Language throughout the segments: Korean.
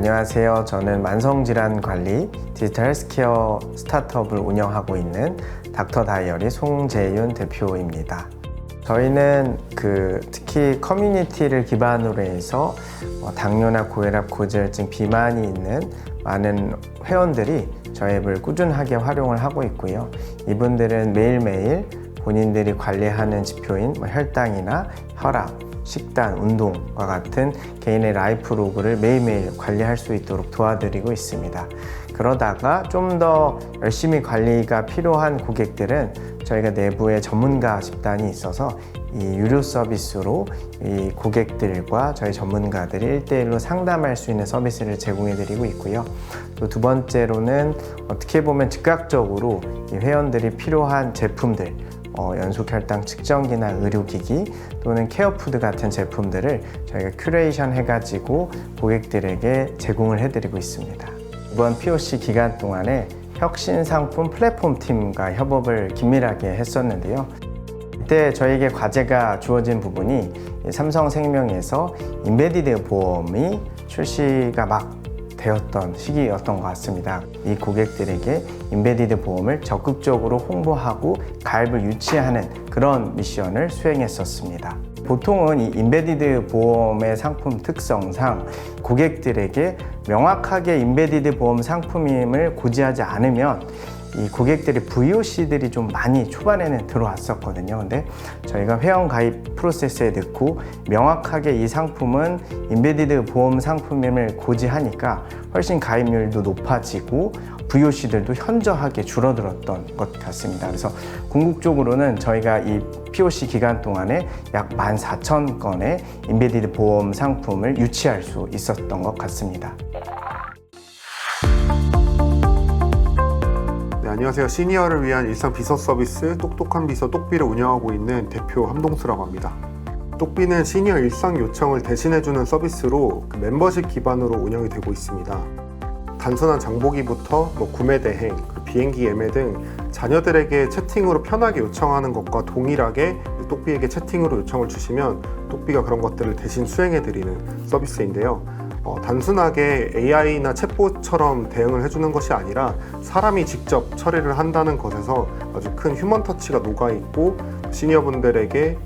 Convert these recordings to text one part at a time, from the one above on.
안녕하세요. 저는 만성질환관리 디지털 헬스케어 스타트업을 운영하고 있는 닥터 다이어리 송재윤 대표입니다. 저희는 특히 커뮤니티를 기반으로 해서 당뇨나 고혈압, 고지혈증, 비만이 있는 많은 회원들이 저희 앱을 꾸준하게 활용을 하고 있고요. 이분들은 매일매일 본인들이 관리하는 지표인 혈당이나 혈압, 식단, 운동과 같은 개인의 라이프 로그를 매일매일 관리할 수 있도록 도와드리고 있습니다. 그러다가 좀 더 열심히 관리가 필요한 고객들은 저희가 내부에 전문가 집단이 있어서 이 유료 서비스로 이 고객들과 저희 전문가들이 1대1로 상담할 수 있는 서비스를 제공해 드리고 있고요. 또 두 번째로는 어떻게 보면 즉각적으로 이 회원들이 필요한 제품들, 연속혈당 측정기나 의료기기 또는 케어푸드 같은 제품들을 저희가 큐레이션 해가지고 고객들에게 제공을 해드리고 있습니다. 이번 POC 기간 동안에 혁신상품 플랫폼 팀과 협업을 긴밀하게 했었는데요. 이때 저에게 과제가 주어진 부분이 삼성생명에서 인베디드 보험이 출시가 막 되었던 시기였던 것 같습니다. 이 고객들에게 인베디드 보험을 적극적으로 홍보하고 가입을 유치하는 그런 미션을 수행했었습니다. 보통은 이 인베디드 보험의 상품 특성상 고객들에게 명확하게 인베디드 보험 상품임을 고지하지 않으면 이 고객들의 VOC들이 좀 많이 초반에는 들어왔었거든요. 근데 저희가 회원 가입 프로세스에 넣고 명확하게 이 상품은 인베디드 보험 상품임을 고지하니까 훨씬 가입률도 높아지고 VOC들도 현저하게 줄어들었던 것 같습니다. 그래서 궁극적으로는 저희가 이 POC 기간 동안에 약 14,000건의 인베디드 보험 상품을 유치할 수 있었던 것 같습니다. 안녕하세요. 시니어를 위한 일상 비서 서비스 똑똑한 비서 똑비를 운영하고 있는 대표 함동수라고 합니다. 똑비는 시니어 일상 요청을 대신해주는 서비스로 멤버십 기반으로 운영이 되고 있습니다. 단순한 장보기부터 구매 대행, 비행기 예매 등 자녀들에게 채팅으로 편하게 요청하는 것과 동일하게 똑비에게 채팅으로 요청을 주시면 똑비가 그런 것들을 대신 수행해드리는 서비스인데요. 단순하게 AI나 챗봇처럼 대응을 해주는 것이 아니라 사람이 직접 처리를 한다는 것에서 아주 큰 휴먼 터치가 녹아있고 시니어분들에게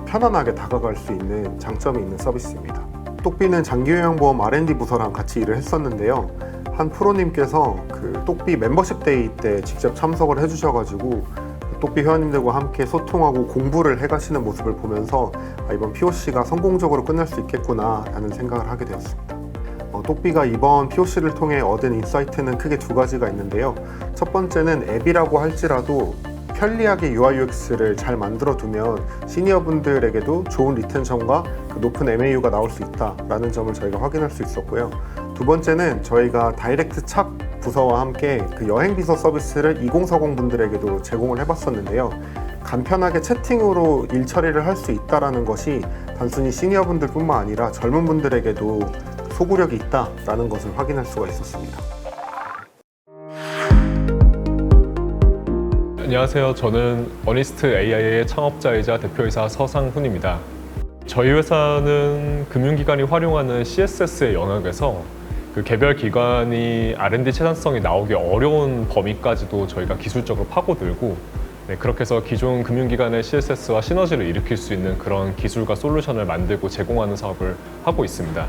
편안하게 다가갈 수 있는 장점이 있는 서비스입니다. 똑비는 장기요양보험 R&D 부서랑 같이 일을 했었는데요. 한 프로님께서 똑비 멤버십 데이 때 직접 참석을 해주셔가지고 똑비 회원님들과 함께 소통하고 공부를 해가시는 모습을 보면서 이번 POC가 성공적으로 끝날 수 있겠구나 라는 생각을 하게 되었습니다. 똑비가 이번 POC를 통해 얻은 인사이트는 크게 두 가지가 있는데요. 첫 번째는 앱이라고 할지라도 편리하게 UI UX를 잘 만들어 두면 시니어분들에게도 좋은 리텐션과 높은 MAU가 나올 수 있다라는 점을 저희가 확인할 수 있었고요. 두 번째는 저희가 다이렉트 찹 부서와 함께 여행 비서 서비스를 2040 분들에게도 제공을 해봤었는데요. 간편하게 채팅으로 일 처리를 할 수 있다는 것이 단순히 시니어분들 뿐만 아니라 젊은 분들에게도 소구력이 있다는 것을 확인할 수가 있었습니다. 안녕하세요. 저는 어니스트 AI의 창업자이자 대표이사 서상훈입니다. 저희 회사는 금융기관이 활용하는 CSS의 영역에서 개별 기관이 R&D 채단성이 나오기 어려운 범위까지도 저희가 기술적으로 파고들고 그렇게 해서 기존 금융기관의 CSS와 시너지를 일으킬 수 있는 그런 기술과 솔루션을 만들고 제공하는 사업을 하고 있습니다.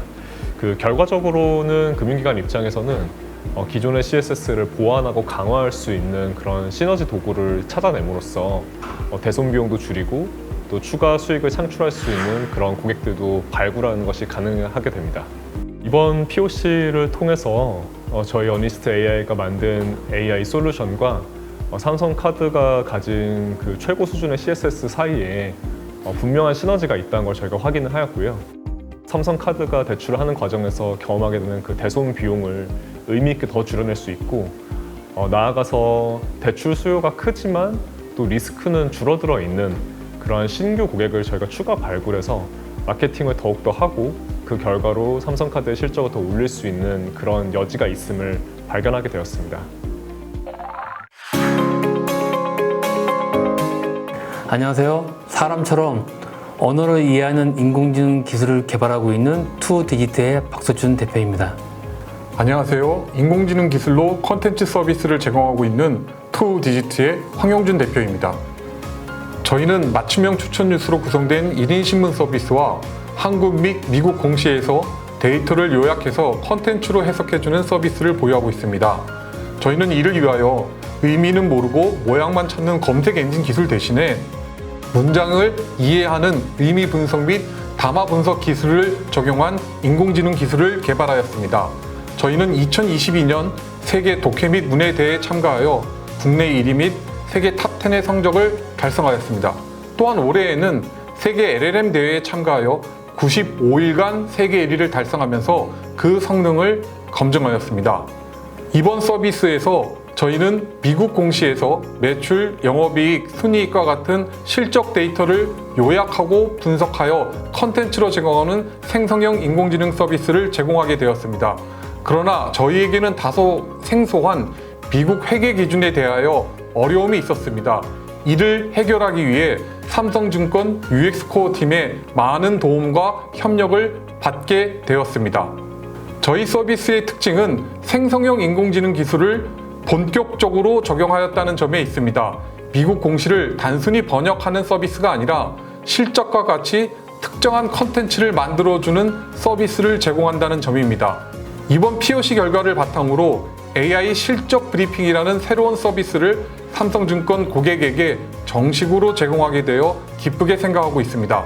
결과적으로는 금융기관 입장에서는 기존의 CSS를 보완하고 강화할 수 있는 그런 시너지 도구를 찾아냄으로써 대손 비용도 줄이고 또 추가 수익을 창출할 수 있는 그런 고객들도 발굴하는 것이 가능하게 됩니다. 이번 POC를 통해서 저희 어니스트 AI가 만든 AI 솔루션과 삼성카드가 가진 최고 수준의 CSS 사이에 분명한 시너지가 있다는 걸 저희가 확인을 하였고요. 삼성카드가 대출을 하는 과정에서 경험하게 되는 대손 비용을 의미 있게 더 줄여낼 수 있고 나아가서 대출 수요가 크지만 또 리스크는 줄어들어 있는 그러한 신규 고객을 저희가 추가 발굴해서 마케팅을 더욱더 하고 그 결과로 삼성카드의 실적을 더 올릴 수 있는 그런 여지가 있음을 발견하게 되었습니다. 안녕하세요. 사람처럼 언어를 이해하는 인공지능 기술을 개발하고 있는 투디지트의 박서준 대표입니다. 안녕하세요. 인공지능 기술로 컨텐츠 서비스를 제공하고 있는 투디지트의 황영준 대표입니다. 저희는 맞춤형 추천 뉴스로 구성된 1인 신문 서비스와 한국 및 미국 공시에서 데이터를 요약해서 컨텐츠로 해석해주는 서비스를 보유하고 있습니다. 저희는 이를 위하여 의미는 모르고 모양만 찾는 검색 엔진 기술 대신에 문장을 이해하는 의미 분석 및 담화 분석 기술을 적용한 인공지능 기술을 개발하였습니다. 저희는 2022년 세계 독해 및 문해 대회에 참가하여 국내 1위 및 세계 탑10의 성적을 달성하였습니다. 또한 올해에는 세계 LLM 대회에 참가하여 95일간 세계 1위를 달성하면서 그 성능을 검증하였습니다. 이번 서비스에서 저희는 미국 공시에서 매출, 영업이익, 순이익과 같은 실적 데이터를 요약하고 분석하여 컨텐츠로 제공하는 생성형 인공지능 서비스를 제공하게 되었습니다. 그러나 저희에게는 다소 생소한 미국 회계 기준에 대하여 어려움이 있었습니다. 이를 해결하기 위해 삼성증권 UX코어 팀의 많은 도움과 협력을 받게 되었습니다. 저희 서비스의 특징은 생성형 인공지능 기술을 본격적으로 적용하였다는 점에 있습니다. 미국 공시를 단순히 번역하는 서비스가 아니라 실적과 같이 특정한 컨텐츠를 만들어주는 서비스를 제공한다는 점입니다. 이번 POC 결과를 바탕으로 AI 실적 브리핑이라는 새로운 서비스를 삼성증권 고객에게 정식으로 제공하게 되어 기쁘게 생각하고 있습니다.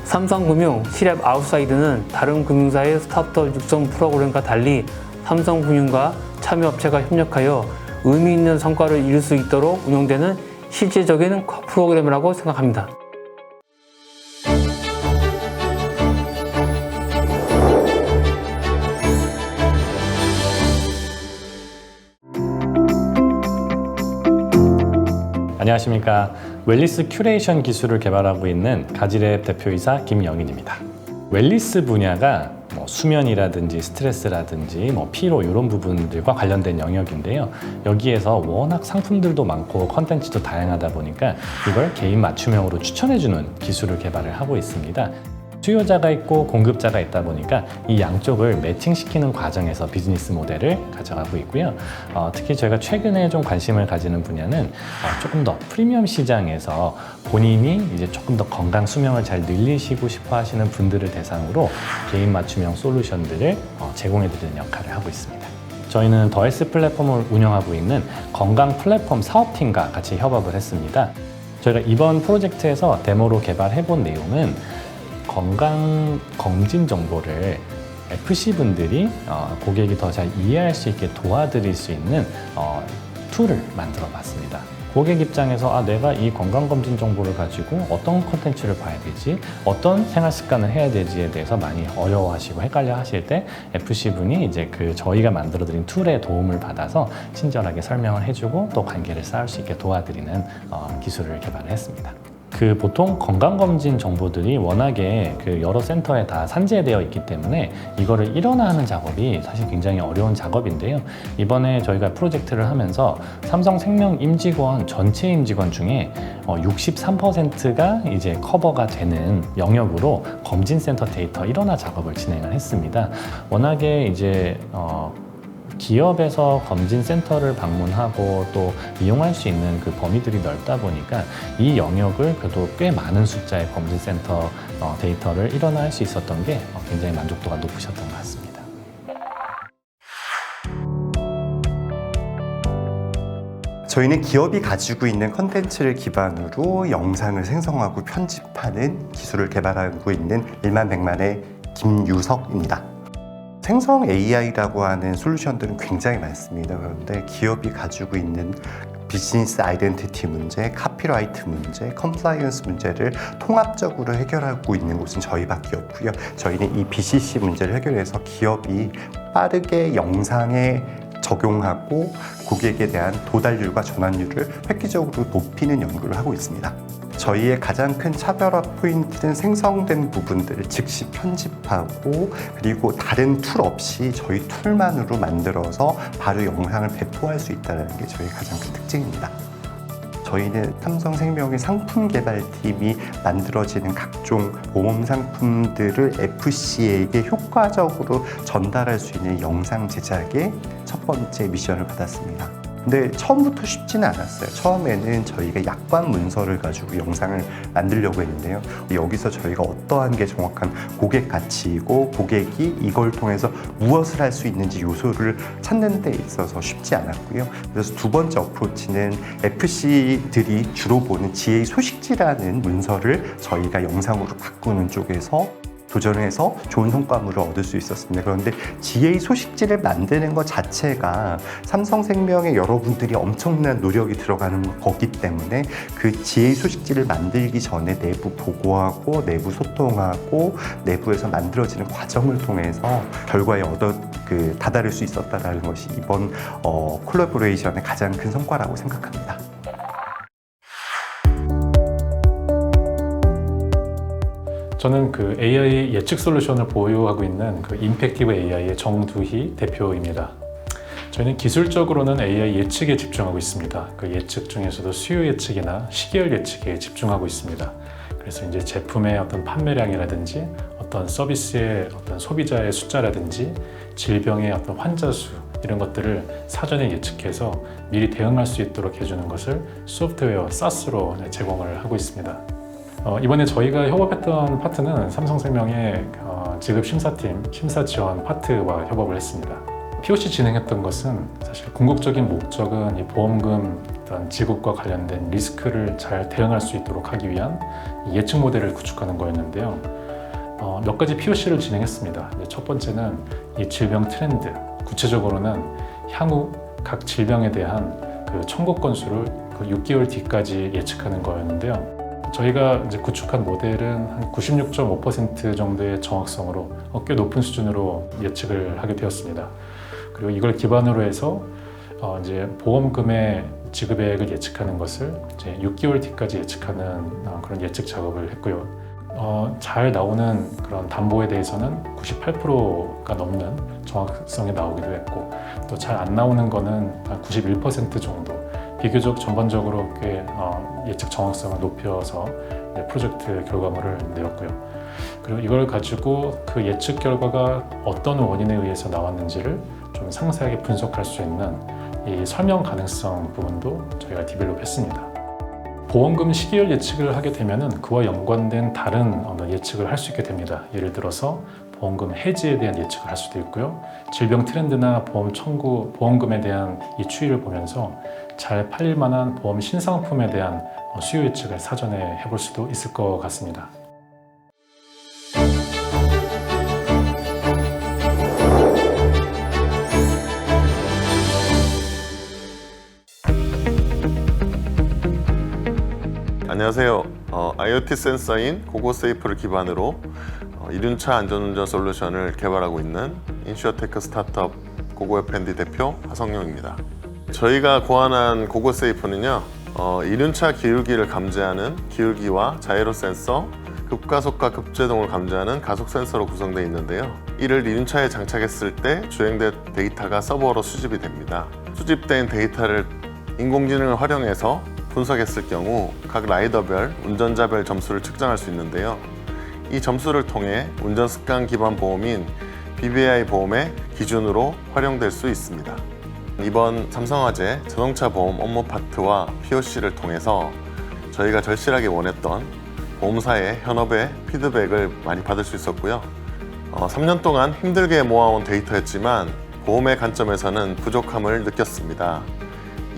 삼성금융 시랩 아웃사이드는 다른 금융사의 스타트업 육성 프로그램과 달리 삼성금융과 참여업체가 협력하여 의미 있는 성과를 이룰 수 있도록 운영되는 실질적인 프로그램이라고 생각합니다. 안녕하십니까. 웰리스 큐레이션 기술을 개발하고 있는 가지랩 대표이사 김영인입니다. 웰리스 분야가 수면이라든지 스트레스라든지 피로 이런 부분들과 관련된 영역인데요. 여기에서 워낙 상품들도 많고 컨텐츠도 다양하다 보니까 이걸 개인 맞춤형으로 추천해주는 기술을 개발을 하고 있습니다. 수요자가 있고 공급자가 있다 보니까 이 양쪽을 매칭시키는 과정에서 비즈니스 모델을 가져가고 있고요. 특히 저희가 최근에 좀 관심을 가지는 분야는 조금 더 프리미엄 시장에서 본인이 이제 조금 더 건강 수명을 잘 늘리시고 싶어 하시는 분들을 대상으로 개인 맞춤형 솔루션들을 제공해드리는 역할을 하고 있습니다. 저희는 더헬스 플랫폼을 운영하고 있는 건강 플랫폼 사업팀과 같이 협업을 했습니다. 저희가 이번 프로젝트에서 데모로 개발해본 내용은 건강 검진 정보를 FC분들이 고객이 더 잘 이해할 수 있게 도와드릴 수 있는 툴을 만들어 봤습니다. 고객 입장에서 내가 이 건강검진 정보를 가지고 어떤 콘텐츠를 봐야 되지, 어떤 생활 습관을 해야 되지에 대해서 많이 어려워하시고 헷갈려 하실 때 FC분이 이제 저희가 만들어드린 툴의 도움을 받아서 친절하게 설명을 해주고 또 관계를 쌓을 수 있게 도와드리는 기술을 개발을 했습니다. 보통 건강검진 정보들이 워낙에 여러 센터에 다 산재되어 있기 때문에 이거를 일원화하는 작업이 사실 굉장히 어려운 작업인데요. 이번에 저희가 프로젝트를 하면서 삼성생명 임직원, 전체 임직원 중에 63%가 이제 커버가 되는 영역으로 검진센터 데이터 일원화 작업을 진행을 했습니다. 워낙에 이제 기업에서 검진센터를 방문하고 또 이용할 수 있는 그 범위들이 넓다 보니까 이 영역을 그래도 꽤 많은 숫자의 검진센터 데이터를 일원화할 수 있었던 게 굉장히 만족도가 높으셨던 것 같습니다. 저희는 기업이 가지고 있는 컨텐츠를 기반으로 영상을 생성하고 편집하는 기술을 개발하고 있는 일만백만의 김유석입니다. 생성 AI라고 하는 솔루션들은 굉장히 많습니다. 그런데 기업이 가지고 있는 비즈니스 아이덴티티 문제, 카피라이트 문제, 컴플라이언스 문제를 통합적으로 해결하고 있는 곳은 저희밖에 없고요. 저희는 이 BCC 문제를 해결해서 기업이 빠르게 영상에 적용하고 고객에 대한 도달률과 전환율을 획기적으로 높이는 연구를 하고 있습니다. 저희의 가장 큰 차별화 포인트는 생성된 부분들을 즉시 편집하고 그리고 다른 툴 없이 저희 툴만으로 만들어서 바로 영상을 배포할 수 있다는 게 저희 가장 큰 특징입니다. 저희는 삼성생명의 상품 개발팀이 만들어지는 각종 보험 상품들을 FC에게 효과적으로 전달할 수 있는 영상 제작의 첫 번째 미션을 받았습니다. 근데 처음부터 쉽지는 않았어요. 처음에는 저희가 약관 문서를 가지고 영상을 만들려고 했는데요. 여기서 저희가 어떠한 게 정확한 고객 가치이고 고객이 이걸 통해서 무엇을 할 수 있는지 요소를 찾는 데 있어서 쉽지 않았고요. 그래서 두 번째 어프로치는 FC들이 주로 보는 GA 소식지라는 문서를 저희가 영상으로 바꾸는 쪽에서 도전해서 좋은 성과물을 얻을 수 있었습니다. 그런데 GA 소식지를 만드는 것 자체가 삼성생명의 여러분들이 엄청난 노력이 들어가는 거기 때문에 그 GA 소식지를 만들기 전에 내부 보고하고 내부 소통하고 내부에서 만들어지는 과정을 통해서 결과에 다다를 수 있었다는 것이 이번 콜라보레이션의 가장 큰 성과라고 생각합니다. 저는 그 AI 예측 솔루션을 보유하고 있는 그 임팩티브 AI의 정두희 대표입니다. 저희는 기술적으로는 AI 예측에 집중하고 있습니다. 그 예측 중에서도 수요 예측이나 시계열 예측에 집중하고 있습니다. 그래서 이제 제품의 어떤 판매량이라든지 어떤 서비스의 어떤 소비자의 숫자라든지 질병의 어떤 환자 수 이런 것들을 사전에 예측해서 미리 대응할 수 있도록 해주는 것을 소프트웨어 SaaS로 제공을 하고 있습니다. 이번에 저희가 협업했던 파트는 삼성생명의 지급 심사팀 심사 지원 파트와 협업을 했습니다. POC 진행했던 것은 사실 궁극적인 목적은 이 보험금 어떤 지급과 관련된 리스크를 잘 대응할 수 있도록 하기 위한 예측 모델을 구축하는 거였는데요. 몇 가지 POC를 진행했습니다. 첫 번째는 이 질병 트렌드, 구체적으로는 향후 각 질병에 대한 그 청구 건수를 그 6개월 뒤까지 예측하는 거였는데요. 저희가 이제 구축한 모델은 한 96.5% 정도의 정확성으로 꽤 높은 수준으로 예측을 하게 되었습니다. 그리고 이걸 기반으로 해서 이제 보험금의 지급액을 예측하는 것을 이제 6개월 뒤까지 예측하는 그런 예측 작업을 했고요. 잘 나오는 그런 담보에 대해서는 98%가 넘는 정확성이 나오기도 했고, 또 잘 안 나오는 거는 한 91% 정도. 비교적 전반적으로 꽤 예측 정확성을 높여서 프로젝트 결과물을 내었고요. 그리고 이걸 가지고 그 예측 결과가 어떤 원인에 의해서 나왔는지를 좀 상세하게 분석할 수 있는 이 설명 가능성 부분도 저희가 디벨롭했습니다. 보험금 시기열 예측을 하게 되면은 그와 연관된 다른 예측을 할 수 있게 됩니다. 예를 들어서 보험금 해지에 대한 예측을 할 수도 있고요. 질병 트렌드나 보험금에 대한 이 추이를 보면서 잘 팔릴 만한 보험 신상품에 대한 수요 예측을 사전에 해볼 수도 있을 것 같습니다. 안녕하세요. IoT 센서인 고고세이프를 기반으로 이륜차 안전운전 솔루션을 개발하고 있는 인슈어테크 스타트업 고고FND 대표 하성룡입니다. 저희가 고안한 고고세이프는요, 이륜차 기울기를 감지하는 기울기와 자이로 센서, 급가속과 급제동을 감지하는 가속 센서로 구성되어 있는데요. 이를 이륜차에 장착했을 때 주행된 데이터가 서버로 수집이 됩니다. 수집된 데이터를 인공지능을 활용해서 분석했을 경우 각 라이더별, 운전자별 점수를 측정할 수 있는데요. 이 점수를 통해 운전습관 기반 보험인 BBI 보험의 기준으로 활용될 수 있습니다. 이번 삼성화재 자동차 보험 업무 파트와 POC를 통해서 저희가 절실하게 원했던 보험사의 현업의 피드백을 많이 받을 수 있었고요. 3년 동안 힘들게 모아온 데이터였지만 보험의 관점에서는 부족함을 느꼈습니다.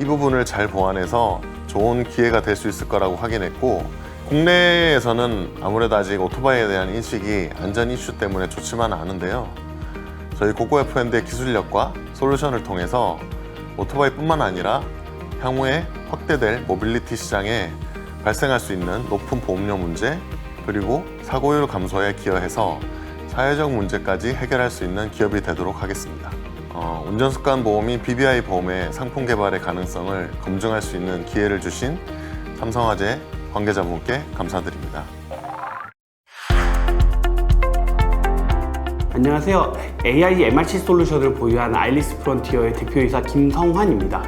이 부분을 잘 보완해서 좋은 기회가 될 수 있을 거라고 확인했고, 국내에서는 아무래도 아직 오토바이에 대한 인식이 안전 이슈 때문에 좋지만 않은데요. 저희 고고FND의 기술력과 솔루션을 통해서 오토바이뿐만 아니라 향후에 확대될 모빌리티 시장에 발생할 수 있는 높은 보험료 문제, 그리고 사고율 감소에 기여해서 사회적 문제까지 해결할 수 있는 기업이 되도록 하겠습니다. 운전습관 보험인 BBI 보험의 상품 개발의 가능성을 검증할 수 있는 기회를 주신 삼성화재 관계자분께 감사드립니다. 안녕하세요. AI MRC 솔루션을 보유한 아일리스 프론티어의 대표이사 김성환입니다.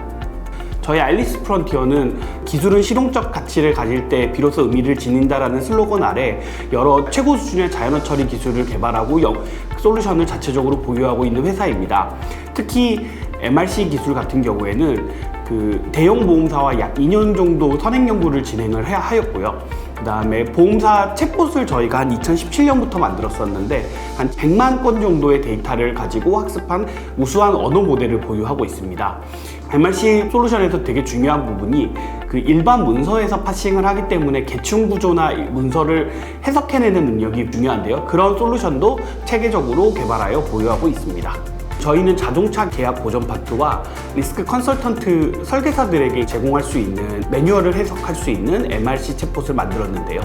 저희 앨리스 프론티어는 기술은 실용적 가치를 가질 때 비로소 의미를 지닌다라는 슬로건 아래 여러 최고 수준의 자연어 처리 기술을 개발하고 솔루션을 자체적으로 보유하고 있는 회사입니다. 특히 MRC 기술 같은 경우에는 그 대형 보험사와 약 2년 정도 선행 연구를 진행을 하였고요. 그 다음에 보험사 챗봇을 저희가 한 2017년부터 만들었었는데 한 100만 건 정도의 데이터를 가지고 학습한 우수한 언어 모델을 보유하고 있습니다. MRC 솔루션에서 되게 중요한 부분이 그 일반 문서에서 파싱을 하기 때문에 계층 구조나 문서를 해석해내는 능력이 중요한데요. 그런 솔루션도 체계적으로 개발하여 보유하고 있습니다. 저희는 자동차 계약 보전 파트와 리스크 컨설턴트 설계사들에게 제공할 수 있는 매뉴얼을 해석할 수 있는 MRC 챗봇을 만들었는데요.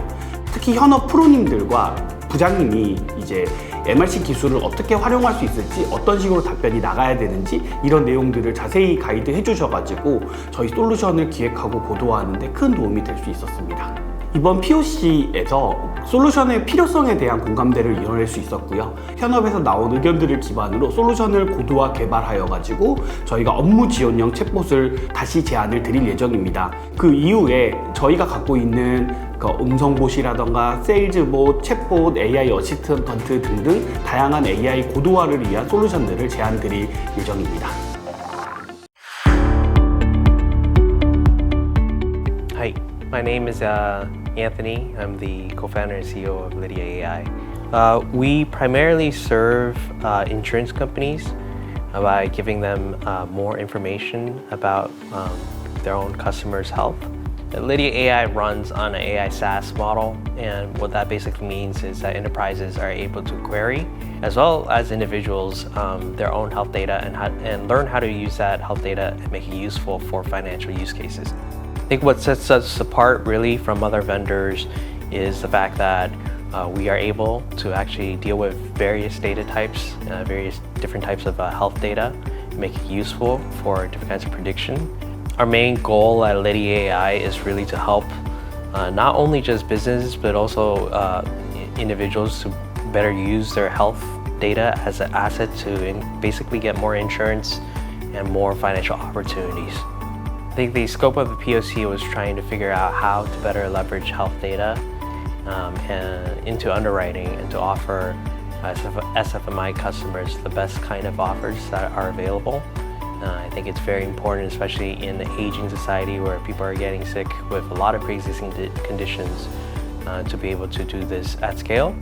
특히 현업 프로님들과 부장님이 이제 MRC 기술을 어떻게 활용할 수 있을지, 어떤 식으로 답변이 나가야 되는지 이런 내용들을 자세히 가이드해 주셔가지고 저희 솔루션을 기획하고 고도화하는 데 큰 도움이 될 수 있었습니다. 이번 POC에서 솔루션의 필요성에 대한 공감대를 이뤄낼 수 있었고요. 현업에서 나온 의견들을 기반으로 솔루션을 고도화 개발하여 가지고 저희가 업무 지원형 챗봇을 다시 제안을 드릴 예정입니다. 그 이후에 저희가 갖고 있는 음성봇이라던가 세일즈봇, 챗봇, AI 어시스턴트 등등 다양한 AI 고도화를 위한 솔루션들을 제안 드릴 예정입니다. Hi, my name is Anthony. I'm the co-founder and CEO of Lydia AI. We primarily serve insurance companies by giving them more information about their own customers' health. Lydia AI runs on an AI SaaS model, and what that basically means is that enterprises are able to query, as well as individuals, their own health data and learn how to use that health data and make it useful for financial use cases. I think what sets us apart really from other vendors is the fact that we are able to actually deal with various data types, various different types of health data, make it useful for different kinds of prediction. Our main goal at Lydia AI is really to help not only just businesses but also individuals to better use their health data as an asset to basically get more insurance and more financial opportunities. I think the scope of the POC was trying to figure out how to better leverage health data and into underwriting and to offer SFMI customers the best kind of offers that are available. I think it's very important, especially in the aging society where people are getting sick with a lot of pre-existing conditions, to be able to do this at scale.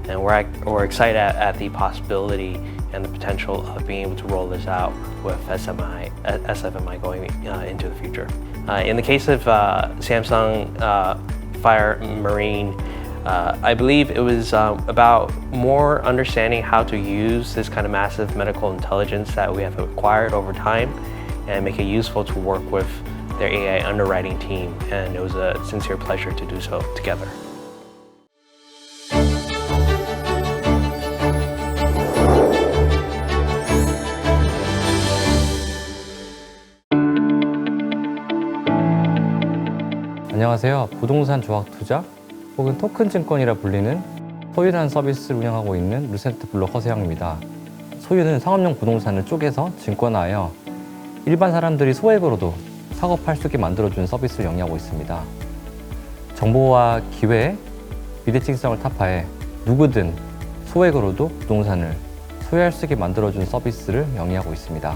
And we're excited at the possibility and the potential of being able to roll this out with SFMI going into the future. In the case of Samsung Fire Marine, I believe it was about more understanding how to use this kind of massive medical intelligence that we have acquired over time and make it useful to work with their AI underwriting team. And it was a sincere pleasure to do so together. 안녕하세요. 부동산 조합 투자 혹은 토큰 증권이라 불리는 소유라는 서비스를 운영하고 있는 루센트 블록 허세영입니다. 소유는 상업용 부동산을 쪼개서 증권화하여 일반 사람들이 소액으로도 사고팔 수 있게 만들어주는 서비스를 영위하고 있습니다. 정보와 기회, 비대칭성을 타파해 누구든 소액으로도 부동산을 소유할 수 있게 만들어주는 서비스를 영위하고 있습니다.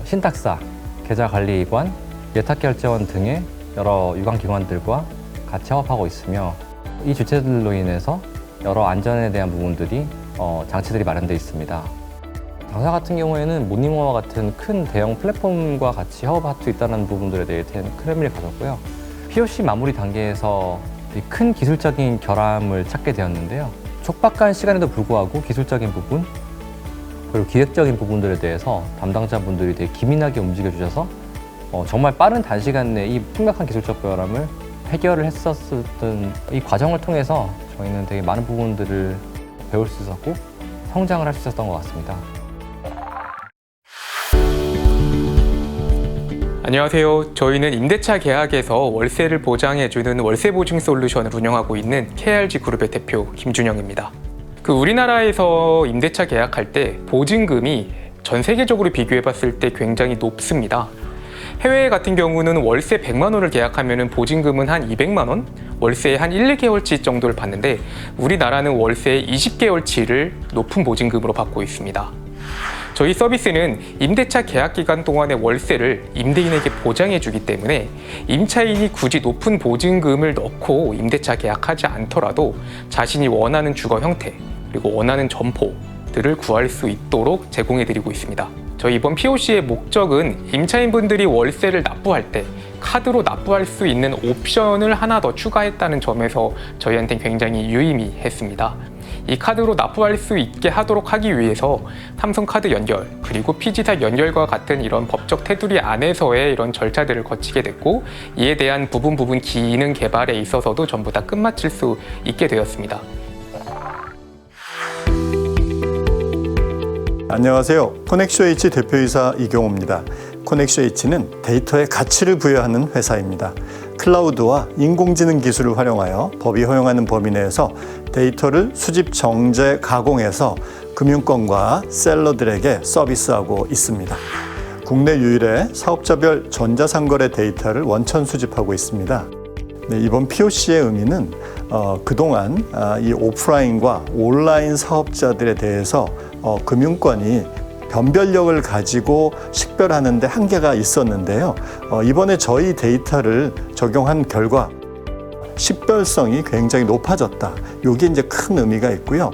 신탁사, 계좌관리기관, 예탁결제원 등의 여러 유관기관들과 같이 협업하고 있으며 이 주체들로 인해서 여러 안전에 대한 부분들이 장치들이 마련되어 있습니다. 당사 같은 경우에는 모니모와 같은 큰 대형 플랫폼과 같이 협업할 수 있다는 부분들에 대해 큰 의미를 가졌고요. POC 마무리 단계에서 큰 기술적인 결함을 찾게 되었는데요. 촉박한 시간에도 불구하고 기술적인 부분 그리고 기획적인 부분들에 대해서 담당자분들이 되게 기민하게 움직여 주셔서 정말 빠른 단시간 내에 이 심각한 기술적 결함을 해결을 했었던 이 과정을 통해서 저희는 되게 많은 부분들을 배울 수 있었고 성장을 할 수 있었던 것 같습니다. 안녕하세요. 저희는 임대차 계약에서 월세를 보장해주는 월세 보증 솔루션을 운영하고 있는 KRG 그룹의 대표 김준영입니다. 우리나라에서 임대차 계약할 때 보증금이 전 세계적으로 비교해봤을 때 굉장히 높습니다. 해외 같은 경우는 월세 100만 원을 계약하면 보증금은 한 200만 원, 월세 한 1, 2개월치 정도를 받는데 우리나라는 월세 20개월치를 높은 보증금으로 받고 있습니다. 저희 서비스는 임대차 계약 기간 동안의 월세를 임대인에게 보장해주기 때문에 임차인이 굳이 높은 보증금을 넣고 임대차 계약하지 않더라도 자신이 원하는 주거 형태 그리고 원하는 점포들을 구할 수 있도록 제공해드리고 있습니다. 저희 이번 POC의 목적은 임차인분들이 월세를 납부할 때 카드로 납부할 수 있는 옵션을 하나 더 추가했다는 점에서 저희한테는 굉장히 유의미했습니다. 이 카드로 납부할 수 있게 하도록 하기 위해서 삼성카드 연결 그리고 피지사 연결과 같은 이런 법적 테두리 안에서의 이런 절차들을 거치게 됐고 이에 대한 부분 기능 개발에 있어서도 전부 다 끝마칠 수 있게 되었습니다. 안녕하세요. 코넥쇼H 대표이사 이경호입니다. 코넥쇼H는 데이터에 가치를 부여하는 회사입니다. 클라우드와 인공지능 기술을 활용하여 법이 허용하는 범위 내에서 데이터를 수집, 정제, 가공해서 금융권과 셀러들에게 서비스하고 있습니다. 국내 유일의 사업자별 전자상거래 데이터를 원천 수집하고 있습니다. 이번 POC의 의미는 그동안 이 오프라인과 온라인 사업자들에 대해서 금융권이 변별력을 가지고 식별하는 데 한계가 있었는데요. 이번에 저희 데이터를 적용한 결과 식별성이 굉장히 높아졌다. 이게 이제 큰 의미가 있고요.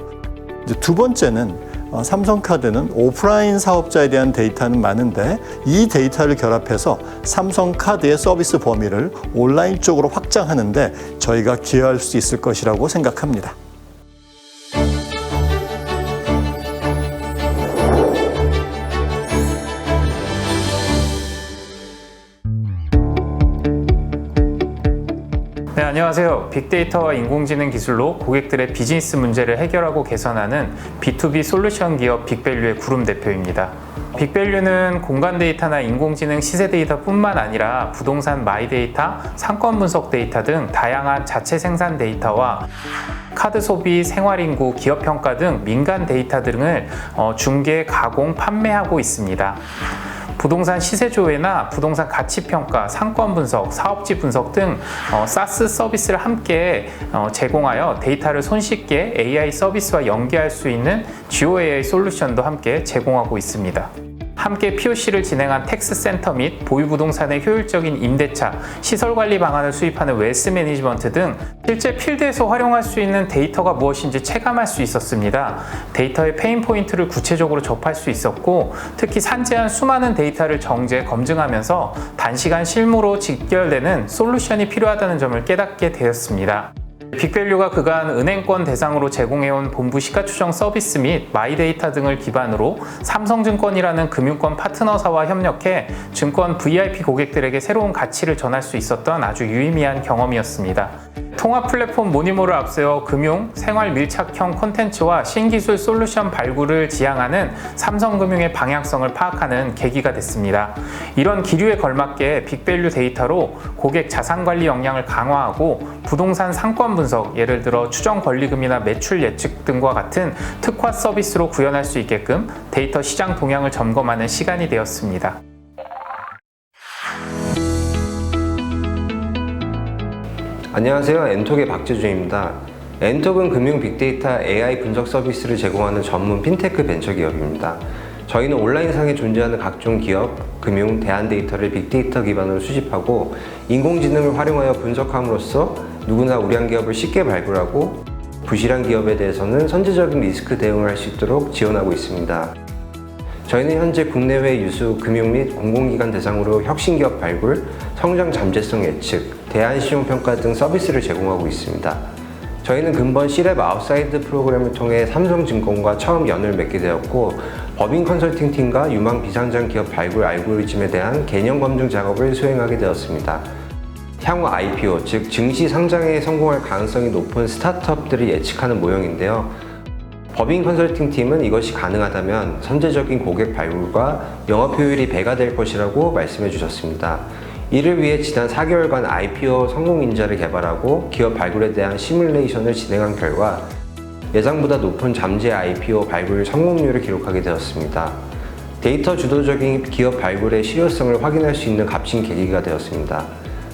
이제 두 번째는 삼성카드는 오프라인 사업자에 대한 데이터는 많은데 이 데이터를 결합해서 삼성카드의 서비스 범위를 온라인 쪽으로 확장하는데 저희가 기여할 수 있을 것이라고 생각합니다. 네, 안녕하세요. 빅데이터와 인공지능 기술로 고객들의 비즈니스 문제를 해결하고 개선하는 B2B 솔루션 기업 빅밸류의 구름 대표입니다. 빅밸류는 공간 데이터나 인공지능 시세 데이터뿐만 아니라 부동산 마이 데이터, 상권 분석 데이터 등 다양한 자체 생산 데이터와 카드 소비, 생활인구, 기업 평가 등 민간 데이터 등을 중개, 가공, 판매하고 있습니다. 부동산 시세 조회나 부동산 가치 평가, 상권 분석, 사업지 분석 등 사스 서비스를 함께 제공하여 데이터를 손쉽게 AI 서비스와 연계할 수 있는 GeoAI 솔루션도 함께 제공하고 있습니다. 함께 POC를 진행한 텍스 센터 및 보유 부동산의 효율적인 임대차, 시설 관리 방안을 수입하는 웨스 매니지먼트 등 실제 필드에서 활용할 수 있는 데이터가 무엇인지 체감할 수 있었습니다. 데이터의 페인 포인트를 구체적으로 접할 수 있었고 특히 산재한 수많은 데이터를 정제, 검증하면서 단시간 실무로 직결되는 솔루션이 필요하다는 점을 깨닫게 되었습니다. 빅밸류가 그간 은행권 대상으로 제공해온 본부 시가추정 서비스 및 마이데이터 등을 기반으로 삼성증권이라는 금융권 파트너사와 협력해 증권 VIP 고객들에게 새로운 가치를 전할 수 있었던 아주 유의미한 경험이었습니다. 통합 플랫폼 모니모를 앞세워 금융, 생활 밀착형 콘텐츠와 신기술 솔루션 발굴을 지향하는 삼성금융의 방향성을 파악하는 계기가 됐습니다. 이런 기류에 걸맞게 빅밸류 데이터로 고객 자산관리 역량을 강화하고 부동산 상권 분석, 예를 들어 추정 권리금이나 매출 예측 등과 같은 특화 서비스로 구현할 수 있게끔 데이터 시장 동향을 점검하는 시간이 되었습니다. 안녕하세요. 엔톡의 박재준입니다. 엔톡은 금융 빅데이터 AI 분석 서비스를 제공하는 전문 핀테크 벤처기업입니다. 저희는 온라인상에 존재하는 각종 기업, 금융, 대안 데이터를 빅데이터 기반으로 수집하고 인공지능을 활용하여 분석함으로써 누구나 우량 기업을 쉽게 발굴하고 부실한 기업에 대해서는 선제적인 리스크 대응을 할 수 있도록 지원하고 있습니다. 저희는 현재 국내외 유수 금융 및 공공기관 대상으로 혁신기업 발굴, 성장 잠재성 예측, 대안시용평가 등 서비스를 제공하고 있습니다. 저희는 근본 C랩 아웃사이드 프로그램을 통해 삼성증권과 처음 연을 맺게 되었고 법인 컨설팅팀과 유망 비상장 기업 발굴 알고리즘에 대한 개념 검증 작업을 수행하게 되었습니다. 향후 IPO, 즉 증시 상장에 성공할 가능성이 높은 스타트업들을 예측하는 모형인데요. 법인 컨설팅 팀은 이것이 가능하다면 선제적인 고객 발굴과 영업 효율이 배가 될 것이라고 말씀해 주셨습니다. 이를 위해 지난 4개월간 IPO 성공 인자를 개발하고 기업 발굴에 대한 시뮬레이션을 진행한 결과 예상보다 높은 잠재 IPO 발굴 성공률을 기록하게 되었습니다. 데이터 주도적인 기업 발굴의 실효성을 확인할 수 있는 값진 계기가 되었습니다.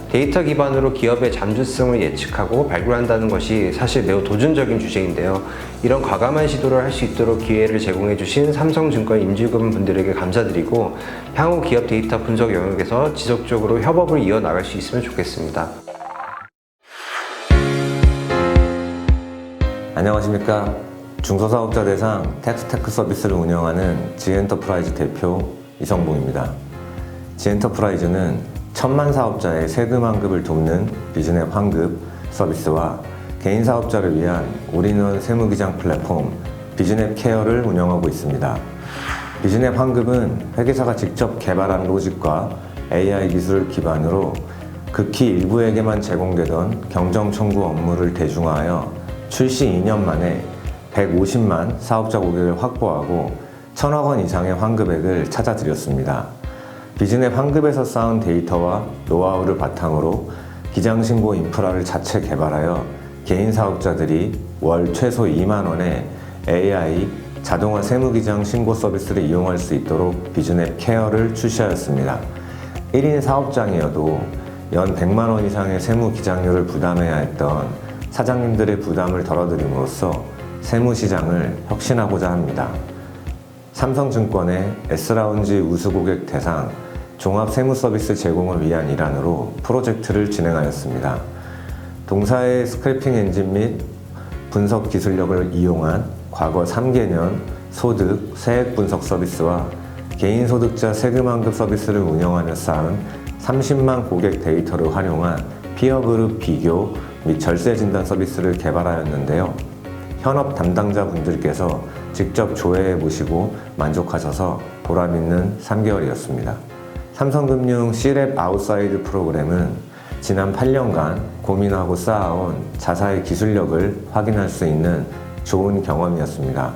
데이터 기반으로 기업의 잠재성을 예측하고 발굴한다는 것이 사실 매우 도전적인 주제인데요. 이런 과감한 시도를 할 수 있도록 기회를 제공해 주신 삼성증권 임직원 분들에게 감사드리고 향후 기업 데이터 분석 영역에서 지속적으로 협업을 이어나갈 수 있으면 좋겠습니다. 안녕하십니까. 중소사업자 대상 텍스테크 서비스를 운영하는 지엔터프라이즈 대표 이성봉입니다. 지엔터프라이즈는 1000만 사업자의 세금 환급을 돕는 비즈넷 환급 서비스와 개인 사업자를 위한 올인원 세무기장 플랫폼 비즈넷 케어를 운영하고 있습니다. 비즈넷 환급은 회계사가 직접 개발한 로직과 AI 기술을 기반으로 극히 일부에게만 제공되던 경정 청구 업무를 대중화하여 출시 2년 만에 150만 사업자 고객을 확보하고 1000억 원 이상의 환급액을 찾아드렸습니다. 비즈넷 환급에서 쌓은 데이터와 노하우를 바탕으로 기장신고 인프라를 자체 개발하여 개인 사업자들이 월 최소 2만 원의 AI 자동화 세무기장 신고 서비스를 이용할 수 있도록 비즈넷 케어를 출시하였습니다. 1인 사업장이어도 연 100만 원 이상의 세무기장료를 부담해야 했던 사장님들의 부담을 덜어드림으로써 세무시장을 혁신하고자 합니다. 삼성증권의 S라운지 우수고객 대상 종합세무서비스 제공을 위한 일환으로 프로젝트를 진행하였습니다. 동사의 스크래핑 엔진 및 분석 기술력을 이용한 과거 3개년 소득, 세액 분석 서비스와 개인소득자 세금환급 서비스를 운영하며 쌓은 30만 고객 데이터를 활용한 피어그룹 비교 및 절세 진단 서비스를 개발하였는데요. 현업 담당자분들께서 직접 조회해 보시고 만족하셔서 보람있는 3개월이었습니다. 삼성금융 C랩 아웃사이드 프로그램은 지난 8년간 고민하고 쌓아온 자사의 기술력을 확인할 수 있는 좋은 경험이었습니다.